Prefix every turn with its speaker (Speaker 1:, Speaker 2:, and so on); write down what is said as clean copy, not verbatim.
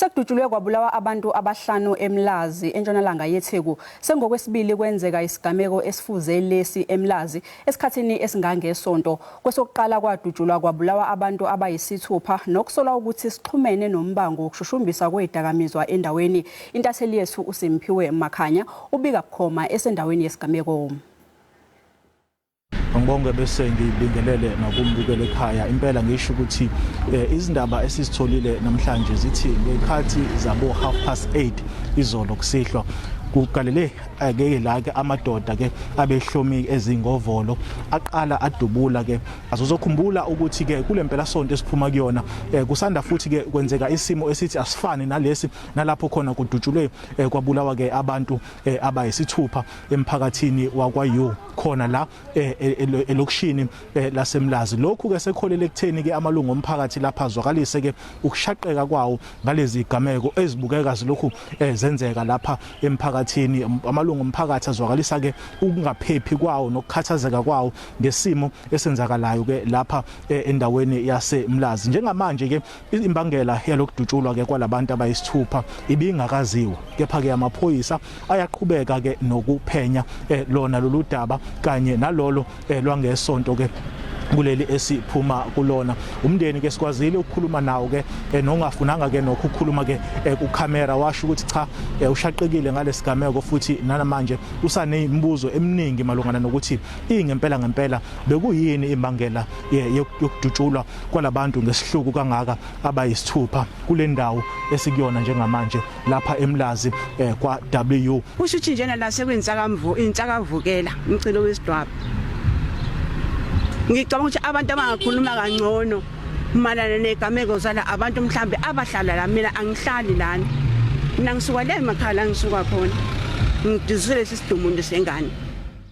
Speaker 1: Sekudutshulwe kwabulawa abantu abahlanu eMlazi eNtshonalanga yeTheku. Sekungokwesibili kwenzeka isigameko esifuze lesi eMlazi esikhathini esingangesonto. Kwesokuqala kwadutshulwa kwabulawa abantu abayisithupha nokusolwa ukuthi sixhumene nombango wokushushumbiswa kwezidakamizwa endaweni. Intatheli yethu uSimphiwe Makhanya ubika bukhonha esendaweni yesigameko.
Speaker 2: Ngibonge bese ngibingelele nakumbukele ekhaya impela ngisho ukuthi izindaba esizitholile namhlanje zithi ngekhathi zabo 8:30 izolo kusihlwa kugalele ngeke la ke amadoda ke abehlomi ezingovolo aqala adubula ke azozokhumbula ukuthi ke kulempela sonto esiphuma kuyona kusanda futhi ke kwenzeka isimo esithi asifane nalesi nalapho khona kudutshulwe kwabulawa ke abantu abayisithupha emphakathini wakwayu khona la elokishini laseMlazi. Lokhu ke sekholele ekutheni ke amalungu omphakathi lapha azwakalise ke ukushaqeka kwawo ngalezi gameko ezibukeka zilokhu zenzeka lapha emphakathini. Amalungu omphakathi azwakalisa ke ukungaphephi kwawo nokukhathazeka kwawo ngesimo esenzakalayo ke lapha endaweni yaseMlazi. Njengamanje ke imbangela yalokudutshulwa ke kwalabantu abayisithupha ibingakaziwa, kepha ke amaphoyisa ayaqhubeka ke nokuphenya lona lolu daba kanye nalolo lwangesonto ke kuleli esiphuma kulona. Umndeni ke sikwazile ukukhuluma nawo ke nongafunanga ke nokukhuluma ke kucamera washo ukuthi cha ushaqekile ngalesigameko futhi namanje usanemibuzo eminingi malungana nokuthi ngempela bekuyini imbangela yokudutshulwa kwalabantu ngesihluku kangaka abayisithupha kule ndawo esikuyona njengamanje lapha eMlazi kwa W.
Speaker 3: Kusho ukuthi njena la sekwenzaka insakavukela umcilo wesidwaba. Ngicabanga ukuthi abantu abangakhuluma kangcono malana negameko zala abantu mhlambe abahlala la, mina angihlali lana, mina ngisuka le emakhaya ngisuka khona ngidizile lesi sidumo sengane.